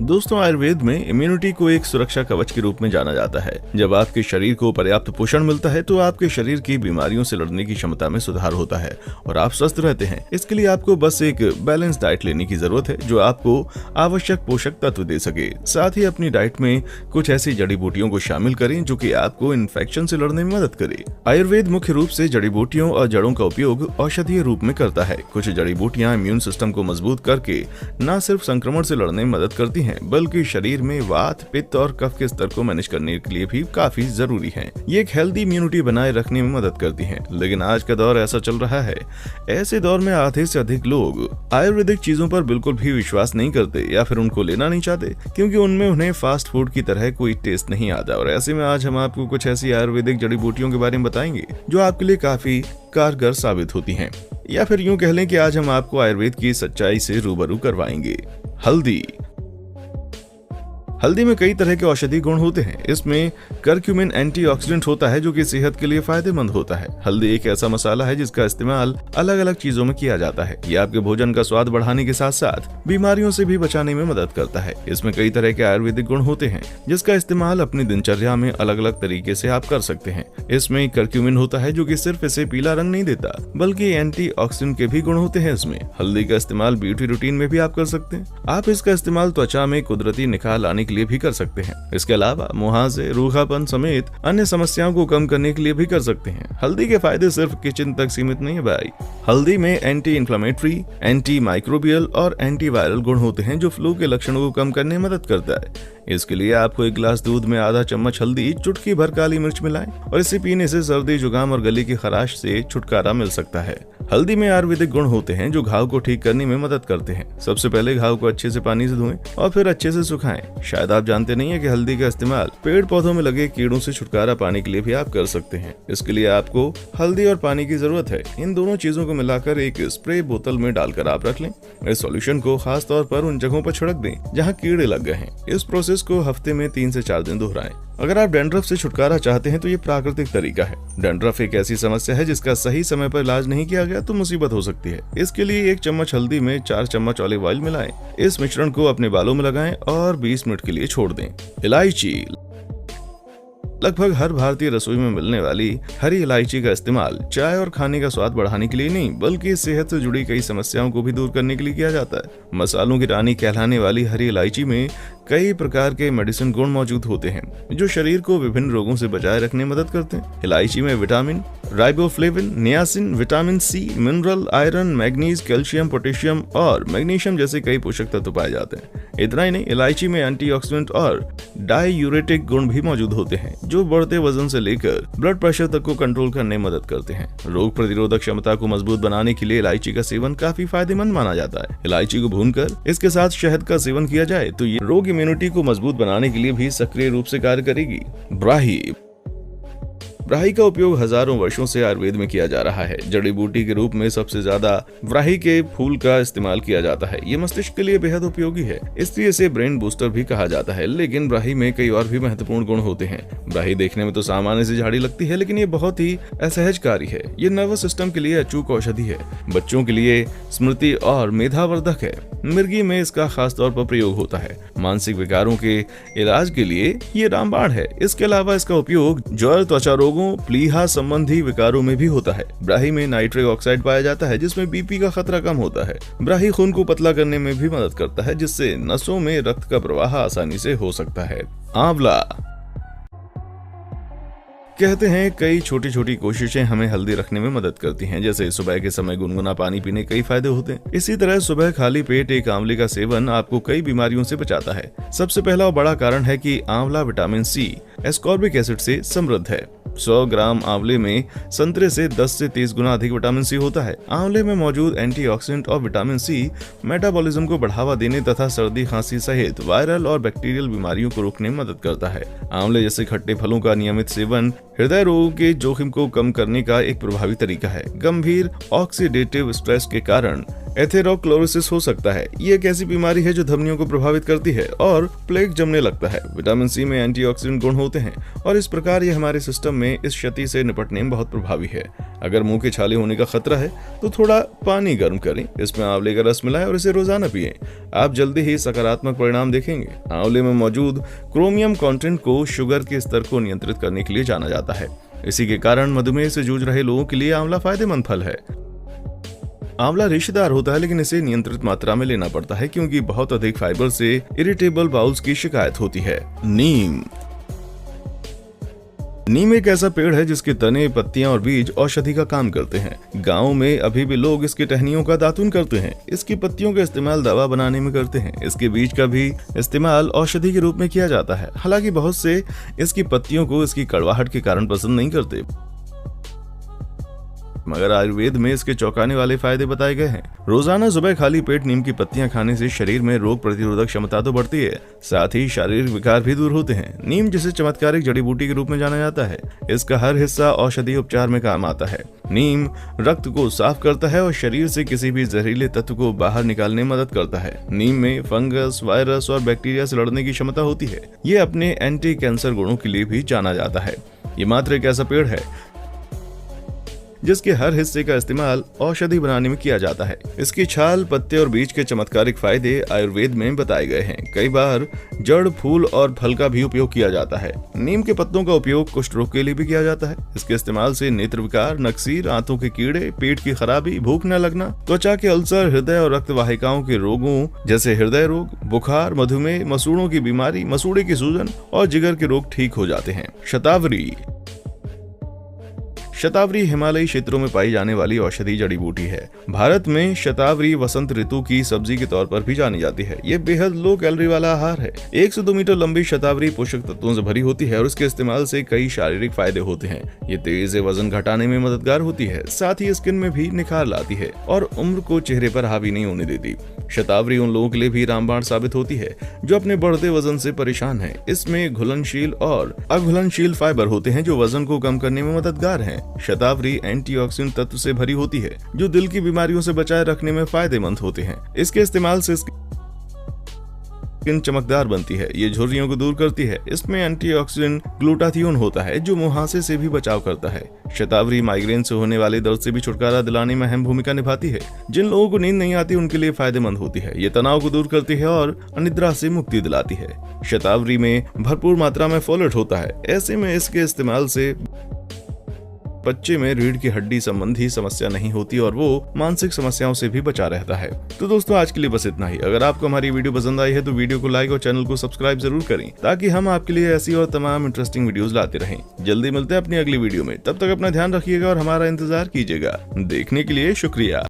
दोस्तों, आयुर्वेद में इम्यूनिटी को एक सुरक्षा कवच के रूप में जाना जाता है। जब आपके शरीर को पर्याप्त पोषण मिलता है तो आपके शरीर की बीमारियों से लड़ने की क्षमता में सुधार होता है और आप स्वस्थ रहते हैं। इसके लिए आपको बस एक बैलेंस डाइट लेने की जरूरत है जो आपको आवश्यक पोषक तत्व दे सके। साथ ही अपनी डाइट में कुछ ऐसी जड़ी बूटियों को शामिल करें जो कि आपको इन्फेक्शन से लड़ने में मदद करे। आयुर्वेद मुख्य रूप से जड़ी बूटियों और जड़ों का उपयोग औषधीय रूप में करता है। कुछ जड़ी बूटियां इम्यून सिस्टम को मजबूत करके न सिर्फ संक्रमण से लड़ने में मदद करती हैं, बल्कि शरीर में वात, पित्त और कफ के स्तर को मैनेज करने के लिए भी काफी जरूरी हैं। ये एक हेल्दी इम्यूनिटी बनाए रखने में मदद करती हैं। लेकिन आज का दौर ऐसा चल रहा है, ऐसे दौर में आधे से अधिक लोग आयुर्वेदिक चीजों पर बिल्कुल भी विश्वास नहीं करते या फिर उनको लेना नहीं चाहते, क्योंकि उनमें उन्हें फास्ट फूड की तरह कोई टेस्ट नहीं आता। और ऐसे में आज हम आपको कुछ ऐसी आयुर्वेदिक जड़ी बूटियों के बारे में बताएंगे जो आपके लिए काफी कारगर साबित होती हैं, या फिर यूं कह लें कि आज हम आपको आयुर्वेद की सच्चाई से रूबरू करवाएंगे। हल्दी। हल्दी में कई तरह के औषधीय गुण होते हैं। इसमें करक्यूमिन एंटीऑक्सीडेंट होता है जो कि सेहत के लिए फायदेमंद होता है। हल्दी एक ऐसा मसाला है जिसका इस्तेमाल अलग अलग चीजों में किया जाता है। यह आपके भोजन का स्वाद बढ़ाने के साथ साथ बीमारियों से भी बचाने में मदद करता है। इसमें कई तरह के आयुर्वेदिक गुण होते हैं जिसका इस्तेमाल अपनी दिनचर्या में अलग अलग तरीके से आप कर सकते हैं। इसमें करक्यूमिन होता है जो कि सिर्फ इसे पीला रंग नहीं देता, बल्कि एंटीऑक्सीडेंट के भी गुण होते हैं इसमें। हल्दी का इस्तेमाल ब्यूटी रूटीन में भी आप कर सकते हैं। आप इसका इस्तेमाल त्वचा में कुदरती निखार लाने के लिए भी कर सकते हैं। इसके अलावा मुहासे, रूखापन समेत अन्य समस्याओं को कम करने के लिए भी कर सकते हैं। हल्दी के फायदे सिर्फ किचन तक सीमित नहीं है भाई। हल्दी में एंटी इंफ्लेमेटरी, एंटी माइक्रोबियल और एंटीवायरल गुण होते हैं जो फ्लू के लक्षणों को कम करने में मदद करता है। इसके लिए आपको एक गिलास दूध में आधा चम्मच हल्दी, चुटकी भर काली मिर्च मिलाएं और इसे पीने से सर्दी, जुकाम और गले की खराश से छुटकारा मिल सकता है। हल्दी में आयुर्वेदिक गुण होते हैं जो घाव को ठीक करने में मदद करते हैं। सबसे पहले घाव को अच्छे से पानी से धोएं और फिर अच्छे से सुखाएं। शायद आप जानते नहीं है कि हल्दी का इस्तेमाल पेड़ पौधों में लगे कीड़ों से छुटकारा पाने के लिए भी आप कर सकते हैं। इसके लिए आपको हल्दी और पानी की जरूरत है। इन दोनों चीजों को मिलाकर एक स्प्रे बोतल में डालकर आप रख लें। इस सॉल्यूशन को खास तौर पर उन जगहों पर छिड़क दें जहां कीड़े लग गए हैं। इस प्रोसेस को हफ्ते में 3 से 4 दिन दोहराएं। अगर आप डैंड्रफ से छुटकारा चाहते हैं तो ये प्राकृतिक तरीका है। डैंड्रफ एक ऐसी समस्या है जिसका सही समय पर इलाज नहीं किया गया तो मुसीबत हो सकती है। इसके लिए 1 चम्मच हल्दी में 4 चम्मच ऑलिव ऑयल मिलाएं। इस मिश्रण को अपने बालों में लगाएं और 20 मिनट के लिए छोड़ दें। इलायची। लगभग हर भारतीय रसोई में मिलने वाली हरी इलायची का इस्तेमाल चाय और खाने का स्वाद बढ़ाने के लिए नहीं, बल्कि सेहत से जुड़ी कई समस्याओं को भी दूर करने के लिए किया जाता है। मसालों की रानी कहलाने वाली हरी इलायची में कई प्रकार के मेडिसिन गुण मौजूद होते हैं जो शरीर को विभिन्न रोगों से बचाए रखने में मदद करते हैं। इलायची में vitamin, riboflavin, niacin, vitamin C, mineral, iron, manganese, calcium, potassium और मैग्नीशियम जैसे कई पोषक तत्व पाए जाते हैं। इतना ही नहीं, इलायची में एंटीऑक्सीडेंट और डाययूरेटिक गुण भी मौजूद होते हैं जो बढ़ते वजन से लेकर ब्लड प्रेशर तक को कंट्रोल करने में मदद करते हैं। रोग प्रतिरोधक क्षमता को मजबूत बनाने के लिए इलायची का सेवन काफी फायदेमंद माना जाता है। इलायची को भूनकर इसके साथ शहद का सेवन किया जाए तो ये रोग इम्यूनिटी को मजबूत बनाने के लिए भी सक्रिय रूप से कार्य करेगी। ब्राही। ब्राही का उपयोग हजारों वर्षों से आयुर्वेद में किया जा रहा है। जड़ी बूटी के रूप में सबसे ज्यादा ब्राही के फूल का इस्तेमाल किया जाता है। ये मस्तिष्क के लिए बेहद उपयोगी है, इसलिए इसे ब्रेन बूस्टर भी कहा जाता है। लेकिन ब्राही में कई और भी महत्वपूर्ण गुण होते हैं। ब्राही देखने में तो सामान्य सी झाड़ी लगती है, लेकिन ये बहुत ही असहजकारी है। ये नर्वस सिस्टम के लिए अचूक औषधि है। बच्चों के लिए स्मृति और मेधावर्धक है। मिर्गी में इसका खास तौर पर प्रयोग होता है। मानसिक विकारों के इलाज के लिए ये रामबाण है। इसके अलावा इसका उपयोग ज्वर, त्वचा रोगों, प्लीहा संबंधी विकारों में भी होता है। ब्राही में नाइट्रिक ऑक्साइड पाया जाता है जिसमें बीपी का खतरा कम होता है। ब्राही खून को पतला करने में भी मदद करता है जिससे नसों में रक्त का प्रवाह आसानी से हो सकता है। आंवला। कहते हैं कई छोटी छोटी कोशिशें हमें हेल्दी रखने में मदद करती हैं, जैसे सुबह के समय गुनगुना पानी पीने कई फायदे होते हैं। इसी तरह सुबह खाली पेट एक आंवले का सेवन आपको कई बीमारियों से बचाता है। सबसे पहला और बड़ा कारण है कि आंवला विटामिन सी, एस्कॉर्बिक एसिड से समृद्ध है। 100 ग्राम आंवले में संतरे से 10 से 30 गुना अधिक विटामिन सी होता है। आंवले में मौजूद एंटीऑक्सीडेंट और विटामिन सी मेटाबॉलिज्म को बढ़ावा देने तथा सर्दी, खांसी सहित वायरल और बैक्टीरियल बीमारियों को रोकने में मदद करता है। आंवले जैसे खट्टे फलों का नियमित सेवन हृदय रोगों के जोखिम को कम करने का एक प्रभावी तरीका है। गंभीर ऑक्सीडेटिव स्ट्रेस के कारण एथेरोक्लोरोसिस हो सकता है। ये एक ऐसी बीमारी है जो धमनियों को प्रभावित करती है और प्लेग जमने लगता है। विटामिन सी में एंटीऑक्सीडेंट गुण होते हैं और इस प्रकार ये हमारे सिस्टम में इस क्षति से निपटने में बहुत प्रभावी है। अगर मुंह की छाले होने का खतरा है तो थोड़ा पानी गर्म करें, इसमें आंवले का रस मिलाएं और इसे रोजाना पिएं। आप जल्दी ही सकारात्मक परिणाम देखेंगे। आंवले में मौजूद क्रोमियम कंटेंट को शुगर के स्तर को नियंत्रित करने के लिए जाना जाता है। इसी के कारण मधुमेह से जूझ रहे लोगों के लिए आंवला फायदेमंद फल है। आंवला रेशेदार होता है, लेकिन इसे नियंत्रित मात्रा में लेना पड़ता है क्योंकि बहुत अधिक फाइबर से इरिटेबल बाउल्स की शिकायत होती है। नीम एक ऐसा पेड़ है जिसके तने, पत्तियां और बीज औषधि का काम करते हैं। गाँव में अभी भी लोग इसकी टहनियों का दातुन करते हैं। इसकी पत्तियों का इस्तेमाल दवा बनाने में करते हैं। इसके बीज का भी इस्तेमाल औषधि के रूप में किया जाता है। हालांकि बहुत से इसकी पत्तियों को इसकी कड़वाहट के कारण पसंद नहीं करते, मगर आयुर्वेद में इसके चौंकाने वाले फायदे बताए गए हैं। रोजाना सुबह खाली पेट नीम की पत्तियां खाने से शरीर में रोग प्रतिरोधक क्षमता तो बढ़ती है, साथ ही शारीरिक विकार भी दूर होते हैं। नीम जिसे चमत्कारिक जड़ी बूटी के रूप में जाना जाता है, इसका हर हिस्सा औषधीय उपचार में काम आता है। नीम रक्त को साफ करता है और शरीर से किसी भी जहरीले तत्व को बाहर निकालने में मदद करता है। नीम में फंगस, वायरस और बैक्टीरिया से लड़ने की क्षमता होती है। ये अपने एंटी कैंसर गुणों के लिए भी जाना जाता है। ये मात्र एक ऐसा पेड़ है जिसके हर हिस्से का इस्तेमाल औषधि बनाने में किया जाता है। इसकी छाल, पत्ते और बीज के चमत्कारिक फायदे आयुर्वेद में बताए गए हैं। कई बार जड़, फूल और फल का भी उपयोग किया जाता है। नीम के पत्तों का उपयोग कुष्ठ रोग के लिए भी किया जाता है। इसके इस्तेमाल से नेत्र विकार, नक्सीर, आंतों के कीड़े, पेट की खराबी, भूख न लगना, त्वचा के अल्सर, हृदय और रक्त वाहिकाओं के रोगों जैसे हृदय रोग, बुखार, मधुमेह, मसूड़ों की बीमारी, मसूड़े की सूजन और जिगर के रोग ठीक हो जाते हैं। शतावरी हिमालयी क्षेत्रों में पाई जाने वाली औषधि जड़ी बूटी है। भारत में शतावरी वसंत ऋतु की सब्जी के तौर पर भी जानी जाती है। ये बेहद लो कैलोरी वाला आहार है। 1 से 2 मीटर लंबी शतावरी पोषक तत्वों से भरी होती है और इसके इस्तेमाल से कई शारीरिक फायदे होते हैं। ये तेजी से वजन घटाने में मददगार होती है, साथ ही स्किन में भी निखार लाती है और उम्र को चेहरे पर हावी नहीं होने देती। शतावरी उन लोगों के लिए भी रामबाण साबित होती है जो अपने बढ़ते वजन से परेशान हैं। इसमें घुलनशील और अघुलनशील फाइबर होते हैं जो वजन को कम करने में मददगार हैं। शतावरी एंटीऑक्सीडेंट तत्व से भरी होती है जो दिल की बीमारियों से बचाए रखने में फायदेमंद होते हैं। इसके इस्तेमाल से स्किन चमकदार बनती है। ये झुर्रियों को दूर करती है। इसमें एंटीऑक्सीडेंट ग्लूटाथियोन होता है जो मुहासे से भी बचाव करता है। शतावरी माइग्रेन से होने वाले दर्द से भी छुटकारा दिलाने में अहम भूमिका निभाती है। जिन लोगों को नींद नहीं आती उनके लिए फायदेमंद होती है। ये तनाव को दूर करती है और अनिद्रा से मुक्ति दिलाती है। शतावरी में भरपूर मात्रा में फोलेट होता है। ऐसे में इसके इस्तेमाल से बच्चे में रीढ़ की हड्डी संबंधी समस्या नहीं होती और वो मानसिक समस्याओं से भी बचा रहता है। तो दोस्तों, आज के लिए बस इतना ही। अगर आपको हमारी वीडियो पसंद आई है तो वीडियो को लाइक और चैनल को सब्सक्राइब जरूर करें ताकि हम आपके लिए ऐसी और तमाम इंटरेस्टिंग वीडियोस लाते रहें। जल्दी मिलते हैं अपनी अगली वीडियो में। तब तक अपना ध्यान रखिएगा और हमारा इंतजार कीजिएगा। देखने के लिए शुक्रिया।